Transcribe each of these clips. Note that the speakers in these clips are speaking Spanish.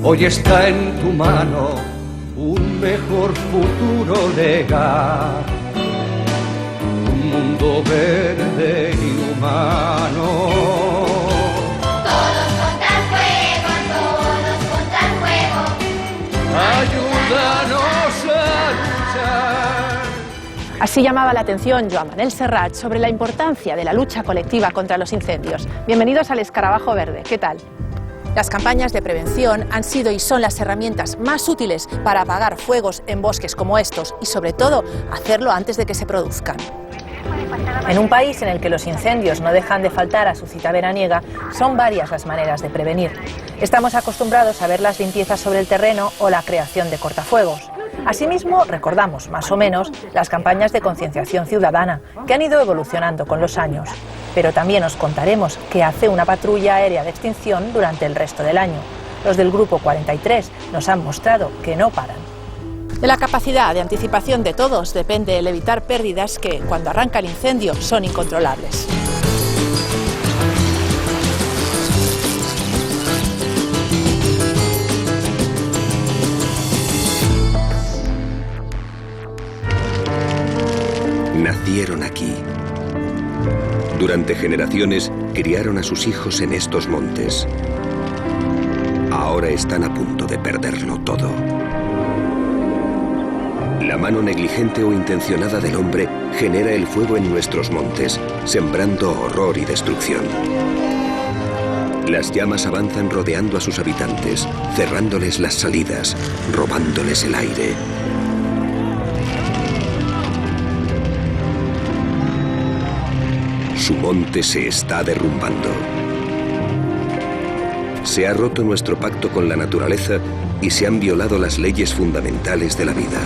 Hoy está en tu mano un mejor futuro legal, un mundo verde y humano. Todos contra el fuego, todos contra el fuego. Ayúdanos a luchar. Así llamaba la atención Joan Manel Serrat sobre la importancia de la lucha colectiva contra los incendios. Bienvenidos al Escarabajo Verde. ¿Qué tal? Las campañas de prevención han sido y son las herramientas más útiles para apagar fuegos en bosques como estos y, sobre todo, hacerlo antes de que se produzcan. En un país en el que los incendios no dejan de faltar a su cita veraniega, son varias las maneras de prevenir. Estamos acostumbrados a ver las limpiezas sobre el terreno o la creación de cortafuegos. Asimismo, recordamos, más o menos, las campañas de concienciación ciudadana, que han ido evolucionando con los años. Pero también os contaremos qué hace una patrulla aérea de extinción durante el resto del año. Los del Grupo 43 nos han mostrado que no paran. De la capacidad de anticipación de todos depende el evitar pérdidas que, cuando arranca el incendio, son incontrolables. Nacieron aquí. Durante generaciones criaron a sus hijos en estos montes. Ahora están a punto de perderlo todo. La mano negligente o intencionada del hombre genera el fuego en nuestros montes, sembrando horror y destrucción. Las llamas avanzan rodeando a sus habitantes, cerrándoles las salidas, robándoles el aire. Su monte se está derrumbando. Se ha roto nuestro pacto con la naturaleza y se han violado las leyes fundamentales de la vida.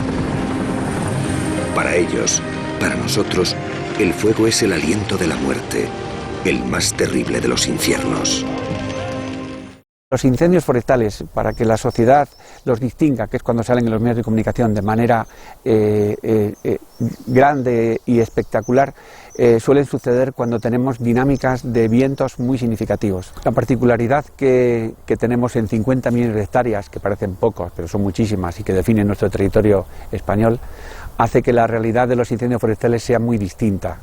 Para ellos, para nosotros, el fuego es el aliento de la muerte, el más terrible de los infiernos. Los incendios forestales, para que la sociedad los distinga, que es cuando salen en los medios de comunicación de manera grande y espectacular, suelen suceder cuando tenemos dinámicas de vientos muy significativos. La particularidad que tenemos en 50 millones de hectáreas, que parecen pocos, pero son muchísimas y que definen nuestro territorio español, hace que la realidad de los incendios forestales sea muy distinta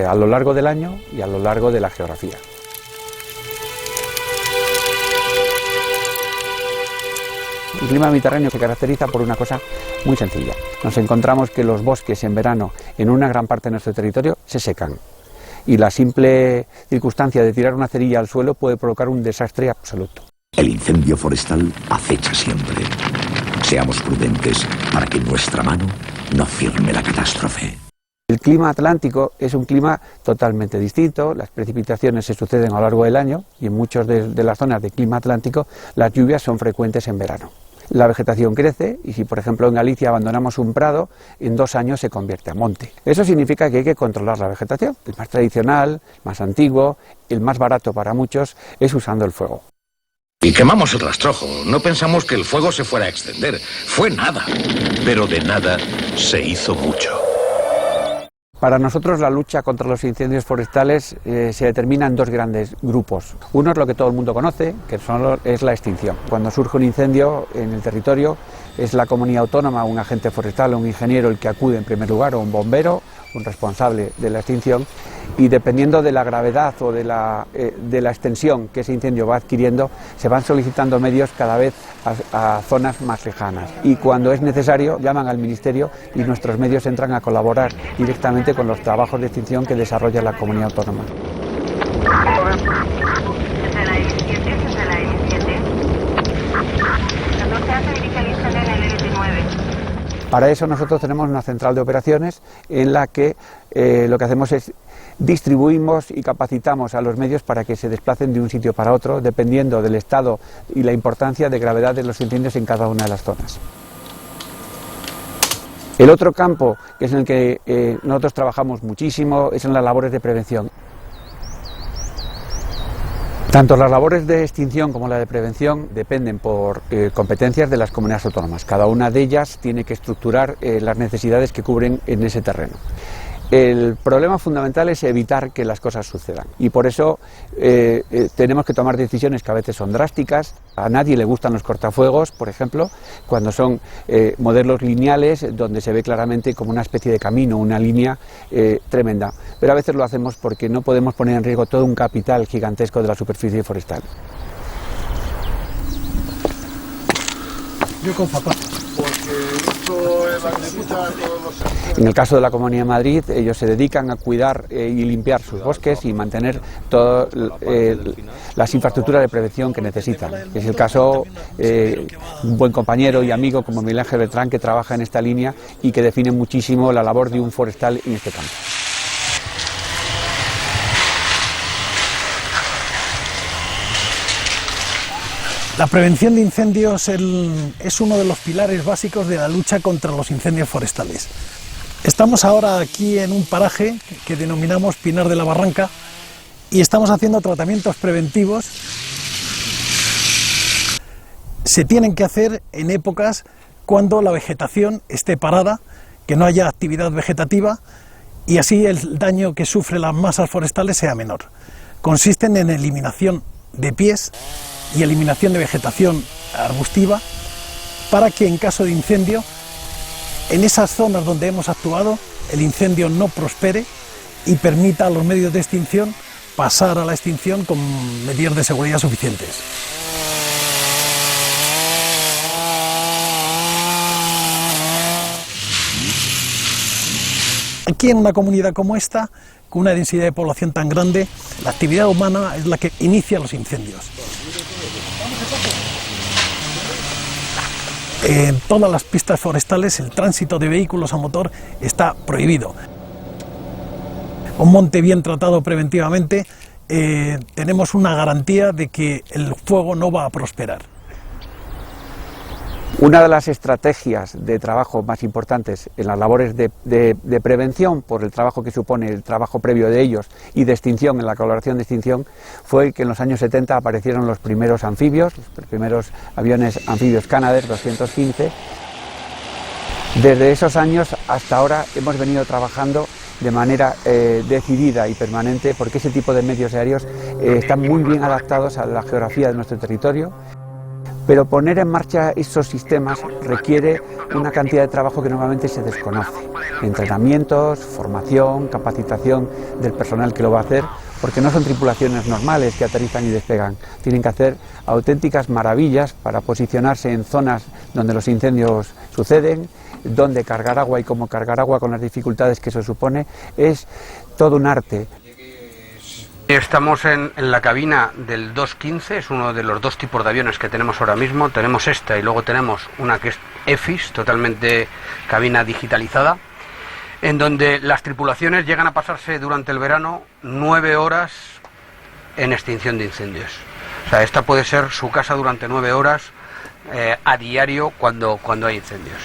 a lo largo del año y a lo largo de la geografía. El clima mediterráneo se caracteriza por una cosa muy sencilla. Nos encontramos que los bosques en verano, en una gran parte de nuestro territorio, se secan. Y la simple circunstancia de tirar una cerilla al suelo puede provocar un desastre absoluto. El incendio forestal acecha siempre. Seamos prudentes para que nuestra mano no firme la catástrofe. El clima atlántico es un clima totalmente distinto, las precipitaciones se suceden a lo largo del año y en muchas de las zonas de clima atlántico las lluvias son frecuentes en verano. La vegetación crece y si por ejemplo en Galicia abandonamos un prado, en 2 años se convierte a monte. Eso significa que hay que controlar la vegetación. El más tradicional, el más antiguo, el más barato para muchos es usando el fuego. Y quemamos el rastrojo. No pensamos que el fuego se fuera a extender. Fue nada. Pero de nada se hizo mucho. Para nosotros la lucha contra los incendios forestales se determina en 2 grandes grupos. Uno es lo que todo el mundo conoce, que es la extinción. Cuando surge un incendio en el territorio es la comunidad autónoma, un agente forestal o un ingeniero el que acude en primer lugar, o un bombero, un responsable de la extinción, y dependiendo de la gravedad o de la extensión que ese incendio va adquiriendo, se van solicitando medios cada vez a zonas más lejanas. Y cuando es necesario, llaman al Ministerio y nuestros medios entran a colaborar directamente con los trabajos de extinción que desarrolla la comunidad autónoma. Para eso nosotros tenemos una central de operaciones en la que lo que hacemos es distribuimos y capacitamos a los medios para que se desplacen de un sitio para otro, dependiendo del estado y la importancia de gravedad de los incendios en cada una de las zonas. El otro campo, que es en el que nosotros trabajamos muchísimo, es en las labores de prevención. Tanto las labores de extinción como la de prevención dependen por competencias de las comunidades autónomas. Cada una de ellas tiene que estructurar las necesidades que cubren en ese terreno. El problema fundamental es evitar que las cosas sucedan y por eso tenemos que tomar decisiones que a veces son drásticas. A nadie le gustan los cortafuegos, por ejemplo, cuando son modelos lineales donde se ve claramente como una especie de camino, una línea tremenda. Pero a veces lo hacemos porque no podemos poner en riesgo todo un capital gigantesco de la superficie forestal. Yo con zapatos. En el caso de la Comunidad de Madrid, ellos se dedican a cuidar y limpiar sus bosques y mantener todas las infraestructuras de prevención que necesitan. Es el caso un buen compañero y amigo como Miguel Ángel Beltrán, que trabaja en esta línea y que define muchísimo la labor de un forestal en este campo. La prevención de incendios es uno de los pilares básicos de la lucha contra los incendios forestales. Estamos ahora aquí en un paraje que denominamos Pinar de la Barranca y estamos haciendo tratamientos preventivos. Se tienen que hacer en épocas cuando la vegetación esté parada, que no haya actividad vegetativa y así el daño que sufren las masas forestales sea menor. Consisten en eliminación de pies y eliminación de vegetación arbustiva para que en caso de incendio, en esas zonas donde hemos actuado, el incendio no prospere y permita a los medios de extinción pasar a la extinción con medidas de seguridad suficientes. Aquí en una comunidad como esta, con una densidad de población tan grande, la actividad humana es la que inicia los incendios. En todas las pistas forestales el tránsito de vehículos a motor está prohibido. Un monte bien tratado preventivamente, tenemos una garantía de que el fuego no va a prosperar. Una de las estrategias de trabajo más importantes en las labores de prevención, por el trabajo que supone el trabajo previo de ellos y de extinción, en la colaboración de extinción, fue que en los años 70 aparecieron los primeros anfibios, los primeros aviones anfibios Canadair 215. Desde esos años hasta ahora hemos venido trabajando de manera decidida y permanente porque ese tipo de medios aéreos están muy bien adaptados a la geografía de nuestro territorio. Pero poner en marcha esos sistemas requiere una cantidad de trabajo que normalmente se desconoce. Entrenamientos, formación, capacitación del personal que lo va a hacer, porque no son tripulaciones normales que aterrizan y despegan. Tienen que hacer auténticas maravillas para posicionarse en zonas donde los incendios suceden, dónde cargar agua y cómo cargar agua con las dificultades que eso supone. Es todo un arte. Estamos en la cabina del 215, es uno de los dos tipos de aviones que tenemos ahora mismo. Tenemos esta y luego tenemos una que es EFIS, totalmente cabina digitalizada, en donde las tripulaciones llegan a pasarse durante el verano 9 horas en extinción de incendios. O sea, esta puede ser su casa durante 9 horas a diario cuando hay incendios.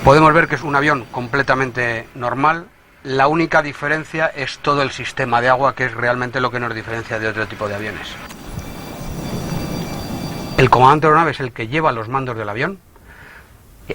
Podemos ver que es un avión completamente normal. La única diferencia es todo el sistema de agua, que es realmente lo que nos diferencia de otro tipo de aviones. El comandante de la aeronave es el que lleva los mandos del avión,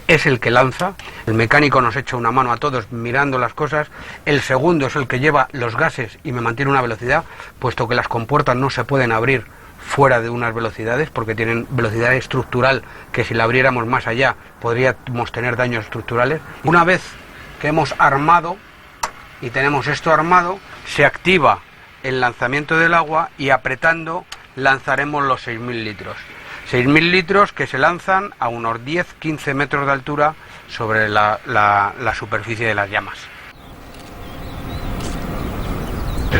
es el que lanza, el mecánico nos echa una mano a todos mirando las cosas, el segundo es el que lleva los gases y me mantiene una velocidad, puesto que las compuertas no se pueden abrir fuera de unas velocidades, porque tienen velocidad estructural que si la abriéramos más allá podríamos tener daños estructurales. Una vez que hemos armado y tenemos esto armado, se activa el lanzamiento del agua y apretando lanzaremos los 6.000 litros. 6.000 litros que se lanzan a unos 10-15 metros de altura sobre la superficie de las llamas.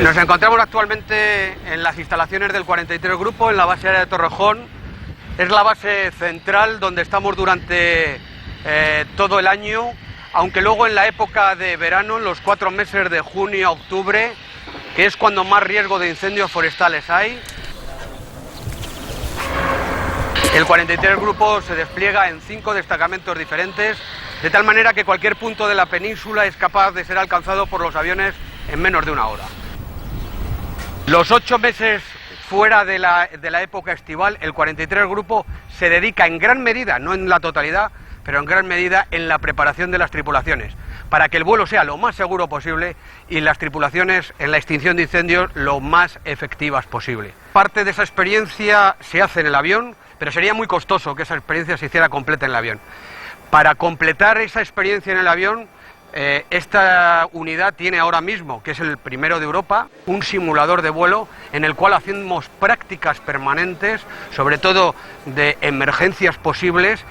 Nos encontramos actualmente en las instalaciones del 43 Grupo, en la base aérea de Torrejón. Es la base central donde estamos durante todo el año, aunque luego en la época de verano, en los 4 meses de junio a octubre, que es cuando más riesgo de incendios forestales hay, el 43 Grupo se despliega en 5 destacamentos diferentes, de tal manera que cualquier punto de la península es capaz de ser alcanzado por los aviones en menos de una hora. Los 8 meses fuera de la época estival, el 43 Grupo se dedica en gran medida, no en la totalidad, pero en gran medida en la preparación de las tripulaciones. para que el vuelo sea lo más seguro posible y las tripulaciones en la extinción de incendios lo más efectivas posible. Parte de esa experiencia se hace en el avión, pero sería muy costoso que esa experiencia se hiciera completa en el avión. Para completar esa experiencia en el avión, esta unidad tiene ahora mismo, que es el primero de Europa, un simulador de vuelo en el cual hacemos prácticas permanentes, sobre todo de emergencias posibles.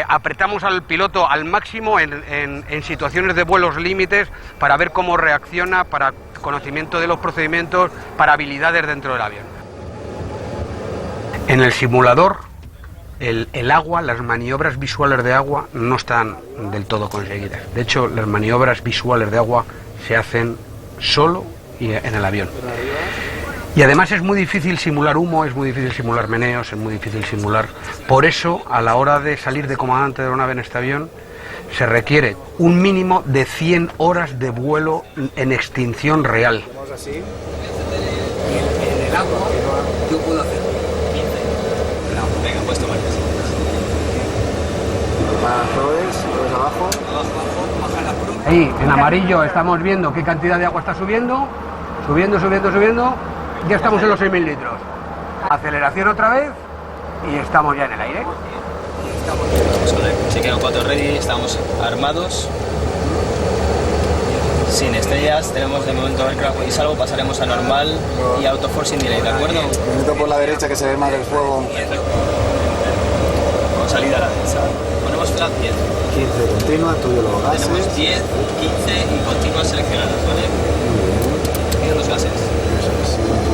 Apretamos al piloto al máximo en situaciones de vuelos límites para ver cómo reacciona, para conocimiento de los procedimientos, para habilidades dentro del avión. En el simulador, el agua, las maniobras visuales de agua no están del todo conseguidas. De hecho, las maniobras visuales de agua se hacen solo y en el avión. Y además es muy difícil simular humo, es muy difícil simular meneos, es muy difícil simular. Por eso, a la hora de salir de comandante de una nave en este avión, se requiere un mínimo de 100 horas de vuelo en extinción real. En el agua, yo puedo hacer 15. Venga, pues tomar. Para proes abajo. Ahí, en amarillo, estamos viendo qué cantidad de agua está subiendo. Subiendo. Ya estamos en los 6.000 litros. Aceleración otra vez y estamos ya en el aire. Sí, quedan 4 ready, estamos armados. Sin estrellas, tenemos de momento aircraft y salvo, pasaremos a normal y autoforcing delay, ¿de acuerdo? Minuto por la derecha que se ve más del fuego. Con salida a la derecha. Ponemos flat 10. 15 continua, tuyo los gases. Tenemos 10, 15 y continuas seleccionadas, ¿vale? Miren los gases. Eso es, entonces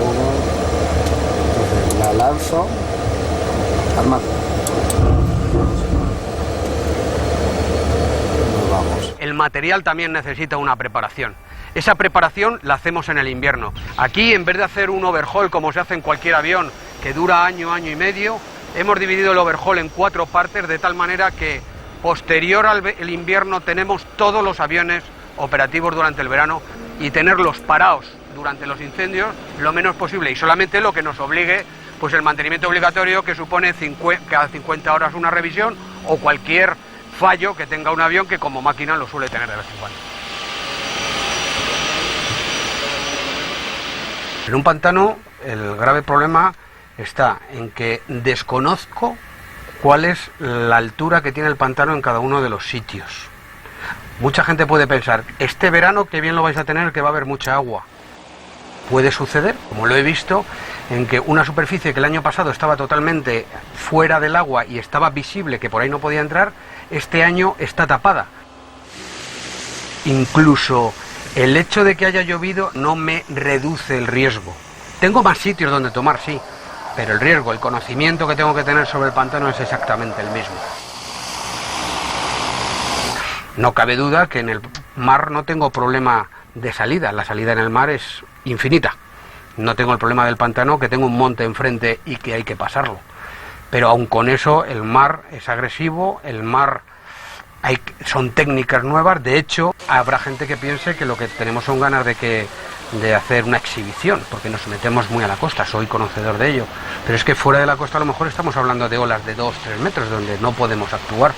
la lanzo. Armado. Nos vamos. El material también necesita una preparación. Esa preparación la hacemos en el invierno. Aquí, en vez de hacer un overhaul como se hace en cualquier avión, que dura año y medio, hemos dividido el overhaul en 4 partes, de tal manera que posterior al invierno tenemos todos los aviones operativos durante el verano y tenerlos parados durante los incendios lo menos posible y solamente lo que nos obligue, pues el mantenimiento obligatorio, que supone cada 50 horas una revisión o cualquier fallo que tenga un avión, que como máquina lo suele tener de vez en cuando. En un pantano el grave problema está en que desconozco cuál es la altura que tiene el pantano en cada uno de los sitios. Mucha gente puede pensar, este verano qué bien lo vais a tener, que va a haber mucha agua. Puede suceder, como lo he visto, en que una superficie que el año pasado estaba totalmente fuera del agua y estaba visible que por ahí no podía entrar, este año está tapada. Incluso el hecho de que haya llovido no me reduce el riesgo. Tengo más sitios donde tomar, sí, pero el riesgo, el conocimiento que tengo que tener sobre el pantano es exactamente el mismo. No cabe duda que en el mar no tengo problema de salida, la salida en el mar es infinita. No tengo el problema del pantano, que tengo un monte enfrente y que hay que pasarlo. Pero aun con eso, el mar es agresivo, el mar son técnicas nuevas. De hecho, habrá gente que piense que lo que tenemos son ganas de hacer una exhibición, porque nos metemos muy a la costa, soy conocedor de ello. Pero es que fuera de la costa a lo mejor estamos hablando de olas de 2-3 metros, donde no podemos actuar.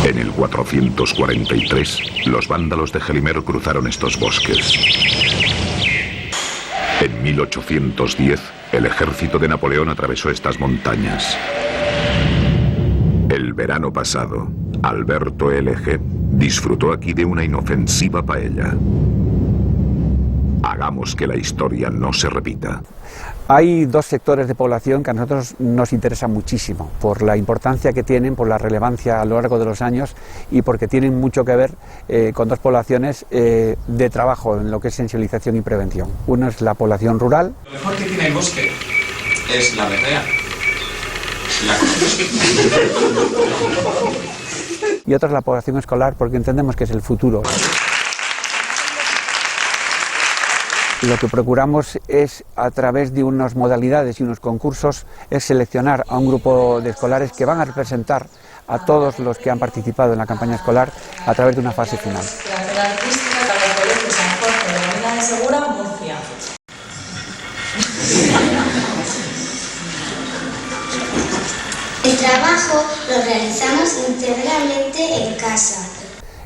En el 443, los vándalos de Gelimer cruzaron estos bosques. En 1810, el ejército de Napoleón atravesó estas montañas. El verano pasado, Alberto LG disfrutó aquí de una inofensiva paella. Hagamos que la historia no se repita. Hay 2 sectores de población que a nosotros nos interesan muchísimo, por la importancia que tienen, por la relevancia a lo largo de los años y porque tienen mucho que ver con 2 poblaciones de trabajo en lo que es sensibilización y prevención. Uno es la población rural. Lo mejor que tiene el bosque es la berrea. Y otra es la población escolar, porque entendemos que es el futuro. Lo que procuramos es, a través de unas modalidades y unos concursos, es seleccionar a un grupo de escolares que van a representar a todos los que han participado en la campaña escolar a través de una fase final. El trabajo lo realizamos íntegramente en casa.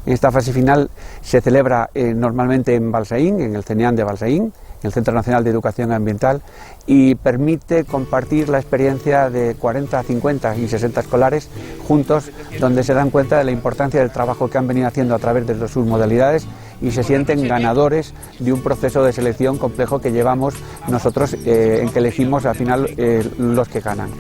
Esta fase final se celebra normalmente en Balsaín, en el CENEAM de Balsaín, en el Centro Nacional de Educación Ambiental, y permite compartir la experiencia de 40, 50 y 60 escolares juntos, donde se dan cuenta de la importancia del trabajo que han venido haciendo a través de sus modalidades y se sienten ganadores de un proceso de selección complejo que llevamos nosotros, en que elegimos al final los que ganan.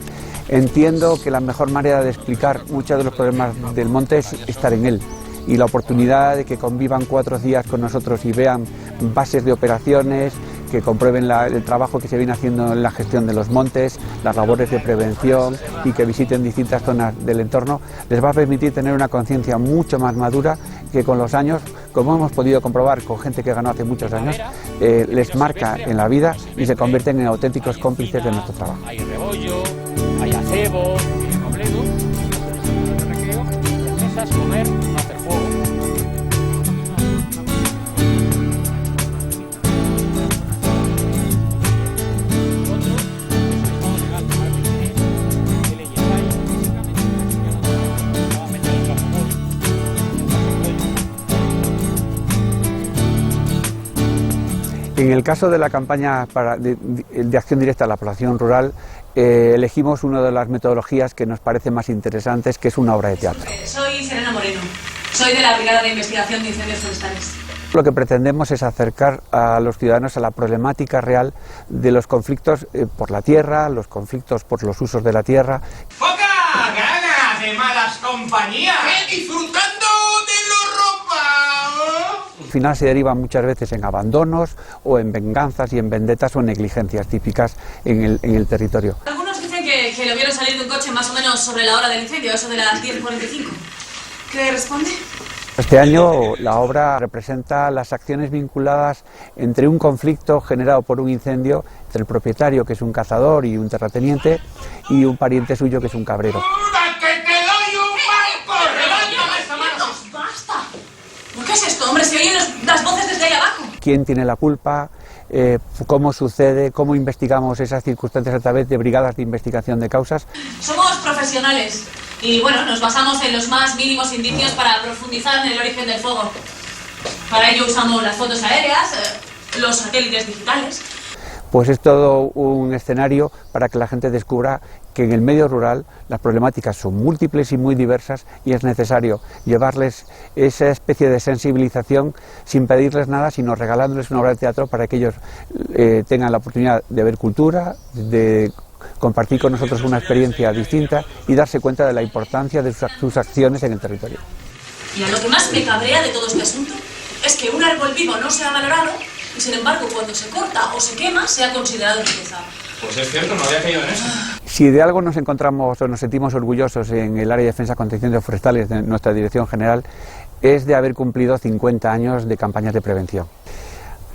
Entiendo que la mejor manera de explicar muchos de los problemas del monte es estar en él, y la oportunidad de que convivan 4 días con nosotros y vean bases de operaciones, que comprueben el trabajo que se viene haciendo en la gestión de los montes, las labores de prevención, y que visiten distintas zonas del entorno, les va a permitir tener una conciencia mucho más madura que con los años, como hemos podido comprobar con gente que ganó hace muchos años, les marca en la vida y se convierten en auténticos cómplices de nuestro trabajo. Hay rebollo, hay acebo, hay completo, de recreo, mesas, comer, no hacer fuego. En el caso de la campaña de acción directa a la población rural, elegimos una de las metodologías que nos parece más interesantes, que es una obra de teatro. Soy Serena Moreno, soy de la Brigada de Investigación de Incendios Forestales. Lo que pretendemos es acercar a los ciudadanos a la problemática real de los conflictos por la tierra, los conflictos por los usos de la tierra. ¡Poca ganas de malas compañías! ¡Disfrutando de lo robado! Al final se deriva muchas veces en abandonos o en venganzas y en vendetas o en negligencias típicas en el territorio. Algunos dicen que lo vieron salir de un coche más o menos sobre la hora del incendio, eso de las 10:45. ¿Qué responde? Este año la obra representa las acciones vinculadas entre un conflicto generado por un incendio entre el propietario, que es un cazador y un terrateniente, y un pariente suyo, que es un cabrero. ¿Qué es esto, hombre? Se oyen las voces desde ahí abajo. ¿Quién tiene la culpa? ¿Cómo sucede? ¿Cómo investigamos esas circunstancias a través de brigadas de investigación de causas? Somos profesionales y, bueno, nos basamos en los más mínimos indicios para profundizar en el origen del fuego. Para ello usamos las fotos aéreas, los satélites digitales. Pues es todo un escenario para que la gente descubra que en el medio rural las problemáticas son múltiples y muy diversas, y es necesario llevarles esa especie de sensibilización sin pedirles nada, sino regalándoles una obra de teatro para que ellos tengan la oportunidad de ver cultura, de compartir con nosotros una experiencia distinta y darse cuenta de la importancia de sus acciones en el territorio. Y a lo que más me cabrea de todo este asunto es que un árbol vivo no sea valorado y, sin embargo, cuando se corta o se quema, sea considerado riqueza. Pues es cierto, no había caído en eso. Si de algo nos encontramos o nos sentimos orgullosos en el área de defensa contra incendios forestales de nuestra dirección general, es de haber cumplido 50 años de campañas de prevención.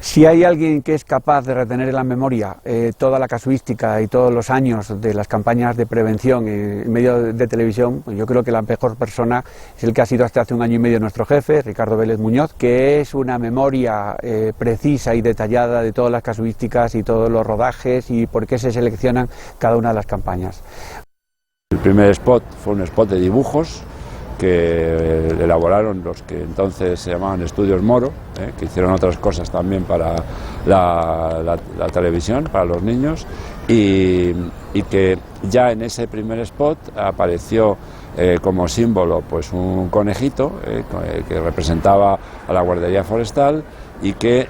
Si hay alguien que es capaz de retener en la memoria toda la casuística y todos los años de las campañas de prevención en medio de televisión, yo creo que la mejor persona es el que ha sido hasta hace 1 año y medio nuestro jefe, Ricardo Vélez Muñoz, que es una memoria precisa y detallada de todas las casuísticas y todos los rodajes y por qué se seleccionan cada una de las campañas. El primer spot fue un spot de dibujos que elaboraron los que entonces se llamaban Estudios Moro, que hicieron otras cosas también para la televisión, para los niños, y que ya en ese primer spot apareció como símbolo pues un conejito que representaba a la Guardería Forestal y que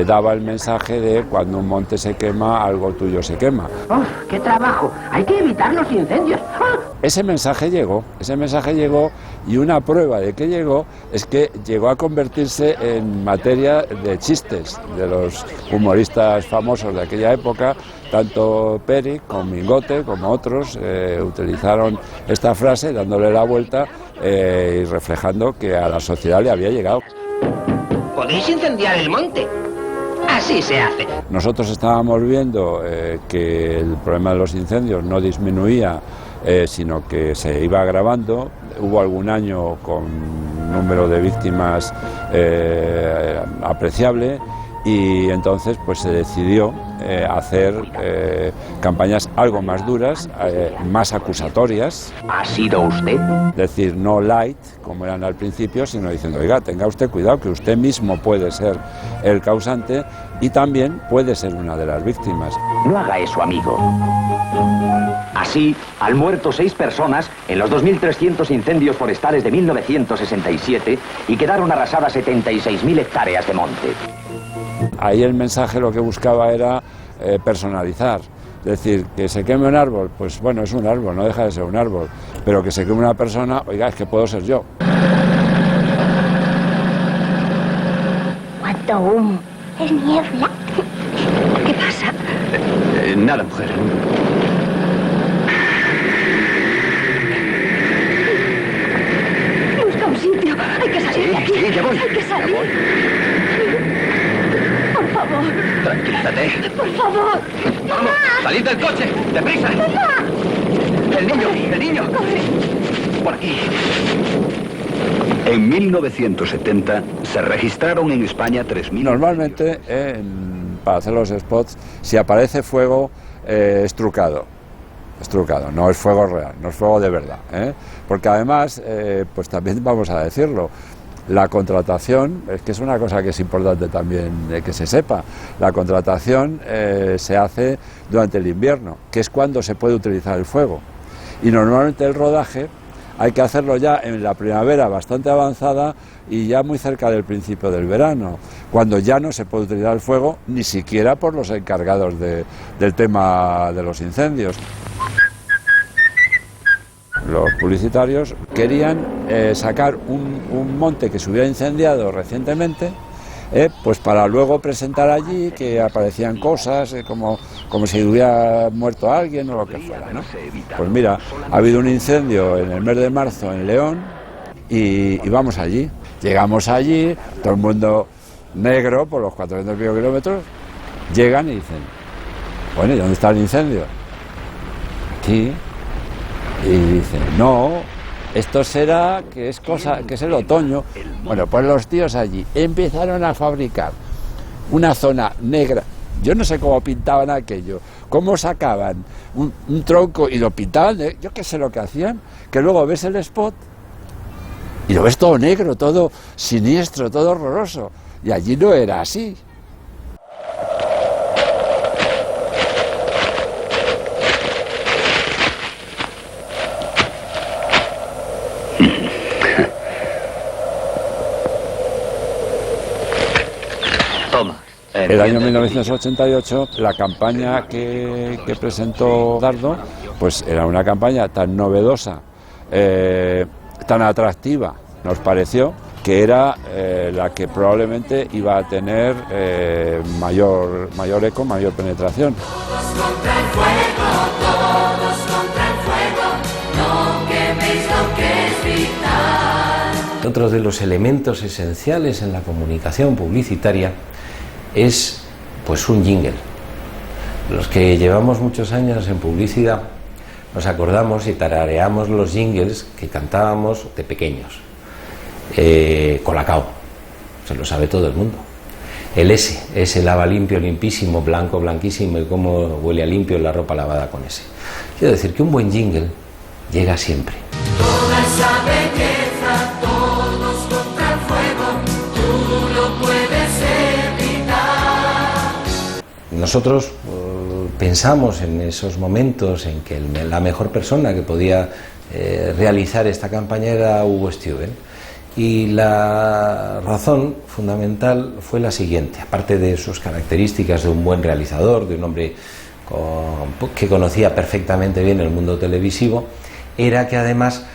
daba el mensaje de cuando un monte se quema, algo tuyo se quema. ¡Oh, qué trabajo! Hay que evitar los incendios. ¡Oh! Ese mensaje llegó y una prueba de que llegó es que llegó a convertirse en materia de chistes de los humoristas famosos de aquella época. Tanto Peri como Mingote como otros utilizaron esta frase dándole la vuelta y reflejando que a la sociedad le había llegado. Podéis incendiar el monte. Así se hace. Nosotros estábamos viendo que el problema de los incendios no disminuía, sino que se iba agravando. Hubo algún año con un número de víctimas apreciable y entonces pues se decidió hacer campañas algo más duras, más acusatorias. ¿Ha sido usted? Es decir, no light, como eran al principio, sino diciendo, oiga, tenga usted cuidado, que usted mismo puede ser el causante y también puede ser una de las víctimas. No haga eso, amigo. Así, han muerto 6 personas en los 2.300 incendios forestales de 1967 y quedaron arrasadas 76.000 hectáreas de monte. Ahí el mensaje lo que buscaba era personalizar. Es decir, que se queme un árbol, pues bueno, es un árbol, no deja de ser un árbol. Pero que se queme una persona, oiga, es que puedo ser yo. ¿Cuánto humo? Es niebla. ¿Qué pasa? Nada, mujer. Busca un sitio. Hay que salir de aquí. Sí, ya voy. Hay que salir. Ya voy. Por favor. Tranquilízate. Por favor. Vamos, salid del coche. ¡Deprisa! ¡Mamá! ¡El niño! ¡El niño! Corre. Por aquí. En 1970 se registraron en España 3.000... Normalmente, para hacer los spots, si aparece fuego, es trucado. Es trucado, no es fuego real, no es fuego de verdad. Porque además, pues también vamos a decirlo, la contratación, es que es una cosa que es importante también que se sepa, la contratación se hace durante el invierno, que es cuando se puede utilizar el fuego. Y normalmente el rodaje hay que hacerlo ya en la primavera bastante avanzada y ya muy cerca del principio del verano, cuando ya no se puede utilizar el fuego ni siquiera por los encargados del tema de los incendios. Los publicitarios querían sacar un monte que se hubiera incendiado recientemente, pues para luego presentar allí que aparecían cosas como si hubiera muerto alguien o lo que fuera, ¿no? Pues mira, ha habido un incendio en el mes de marzo en León y vamos allí. Llegamos allí, todo el mundo negro por los 400 kilómetros, llegan y dicen, bueno, ¿y dónde está el incendio? Aquí. Y dicen, no, esto será que es el otoño. Bueno, pues los tíos allí empezaron a fabricar una zona negra. Yo no sé cómo pintaban aquello, cómo sacaban un tronco y lo pintaban, yo qué sé lo que hacían, que luego ves el spot y lo ves todo negro, todo siniestro, todo horroroso. Y allí no era así. El año 1988, la campaña que presentó Dardo, pues era una campaña tan novedosa, tan atractiva, nos pareció, que era la que probablemente iba a tener mayor eco, mayor penetración. Todos contra el fuego, todos contra el fuego, no queméis lo que es vital. Otro de los elementos esenciales en la comunicación publicitaria es pues un jingle. Los que llevamos muchos años en publicidad nos acordamos y tarareamos los jingles que cantábamos de pequeños. Colacao, se lo sabe todo el mundo. El ese lava limpio, limpísimo, blanco, blanquísimo, y cómo huele a limpio la ropa lavada con ese. Quiero decir que un buen jingle llega siempre. Toda esa belleza, todos contra el fuego, tú lo puedes evitar. Nosotros pensamos en esos momentos en que la mejor persona que podía realizar esta campaña era Hugo Steuben. Y la razón fundamental fue la siguiente: aparte de sus características de un buen realizador, de un hombre que conocía perfectamente bien el mundo televisivo, era que además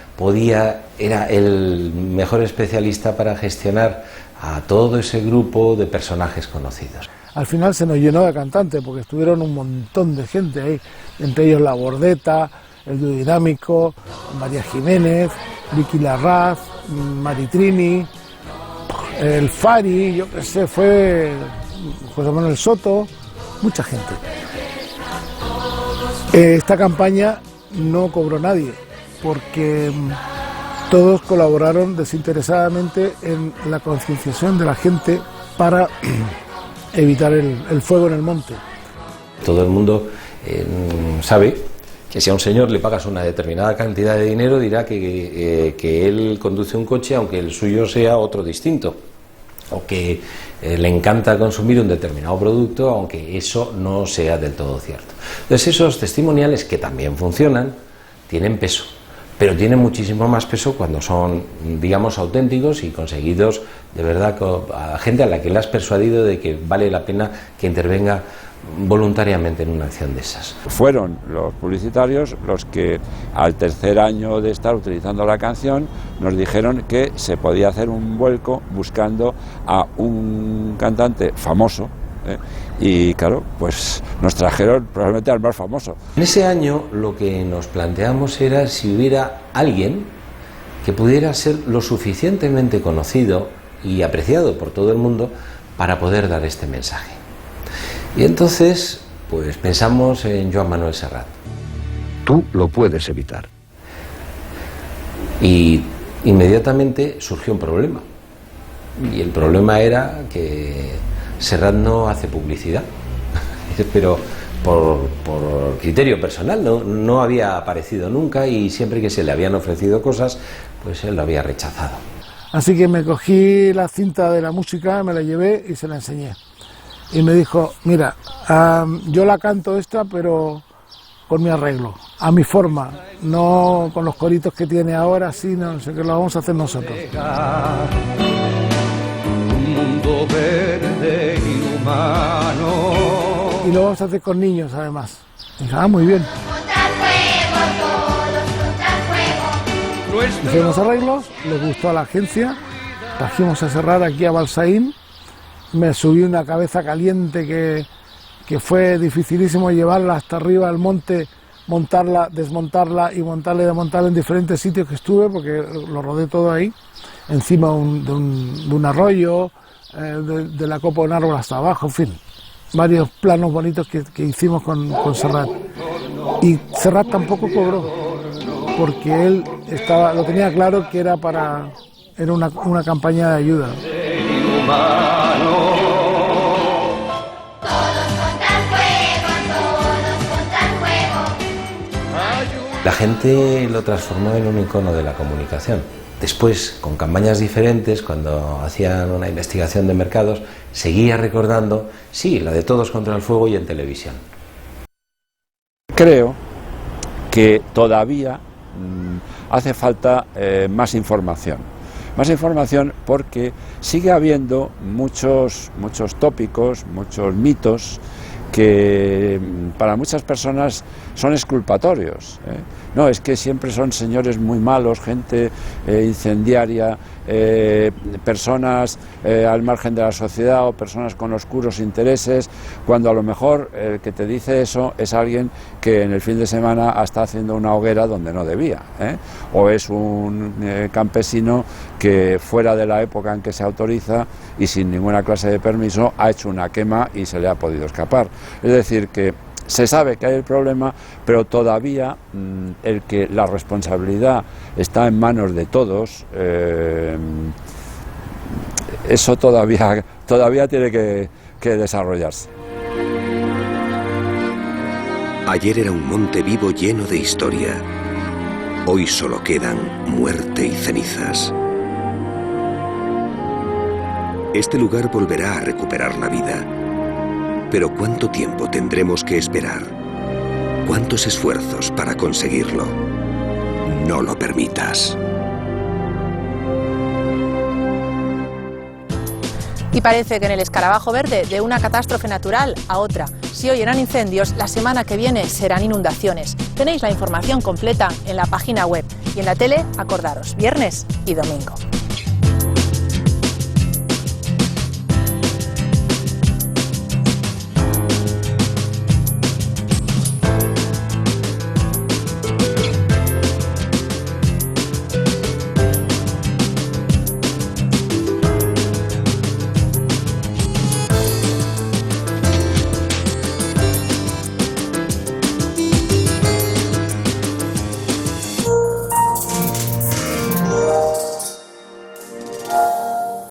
era el mejor especialista para gestionar a todo ese grupo de personajes conocidos. Al final se nos llenó de cantantes porque estuvieron un montón de gente ahí, entre ellos La Bordeta, el Dúo Dinámico, María Jiménez, Vicky Larraz, Maritrini, el Fari, yo qué sé, fue José Manuel Soto, mucha gente. Esta campaña no cobró nadie, porque todos colaboraron desinteresadamente en la concienciación de la gente para evitar el fuego en el monte. Todo el mundo sabe que si a un señor le pagas una determinada cantidad de dinero, dirá que él conduce un coche aunque el suyo sea otro distinto, o que le encanta consumir un determinado producto aunque eso no sea del todo cierto. Entonces esos testimoniales, que también funcionan, tienen peso, pero tienen muchísimo más peso cuando son, digamos, auténticos y conseguidos de verdad a gente a la que le has persuadido de que vale la pena que intervenga voluntariamente en una acción de esas. Fueron los publicitarios los que al tercer año de estar utilizando la canción nos dijeron que se podía hacer un vuelco buscando a un cantante famoso, y claro, pues nos trajeron probablemente al más famoso. En ese año lo que nos planteamos era si hubiera alguien que pudiera ser lo suficientemente conocido y apreciado por todo el mundo para poder dar este mensaje. Y entonces, pues pensamos en Joan Manuel Serrat. Tú lo puedes evitar. Y inmediatamente surgió un problema. Y el problema era que Serrat no hace publicidad, pero por criterio personal no había aparecido nunca, y siempre que se le habían ofrecido cosas, pues él lo había rechazado. Así que me cogí la cinta de la música, me la llevé y se la enseñé. Y me dijo, mira, yo la canto esta, pero con mi arreglo, a mi forma, no con los coritos que tiene ahora, sino no sé, que lo vamos a hacer nosotros. Un mundo verde y humano. Y lo vamos a hacer con niños, además. Y dije, muy bien. Hicimos arreglos, les gustó a la agencia, trajimos a Serrat aquí a Balsaín. Me subí una cabeza caliente que fue dificilísimo llevarla hasta arriba al monte, montarla, desmontarla y montarla y desmontarla en diferentes sitios que estuve, porque lo rodé todo ahí, encima de un arroyo, de la copa de un árbol hasta abajo, en fin, varios planos bonitos que hicimos con Serrat. Y Serrat tampoco cobró, porque él lo tenía claro que era una campaña de ayuda. La gente lo transformó en un icono de la comunicación. Después, con campañas diferentes, cuando hacían una investigación de mercados, seguía recordando, sí, la de Todos contra el Fuego y en televisión. Creo que todavía hace falta más información. Más información porque sigue habiendo muchos tópicos, muchos mitos que para muchas personas son exculpatorios. No, es que siempre son señores muy malos, gente incendiaria, personas al margen de la sociedad o personas con oscuros intereses, cuando a lo mejor el que te dice eso es alguien que en el fin de semana está haciendo una hoguera donde no debía, o es un campesino que fuera de la época en que se autoriza y sin ninguna clase de permiso ha hecho una quema y se le ha podido escapar. Es decir, que se sabe que hay el problema, pero todavía el que la responsabilidad está en manos de todos, eso todavía tiene que desarrollarse. Ayer era un monte vivo lleno de historia. Hoy solo quedan muerte y cenizas. Este lugar volverá a recuperar la vida. Pero ¿cuánto tiempo tendremos que esperar? ¿Cuántos esfuerzos para conseguirlo? No lo permitas. Y parece que en el escarabajo verde, de una catástrofe natural a otra, si hoy eran incendios, la semana que viene serán inundaciones. Tenéis la información completa en la página web y en la tele, acordaros, viernes y domingo.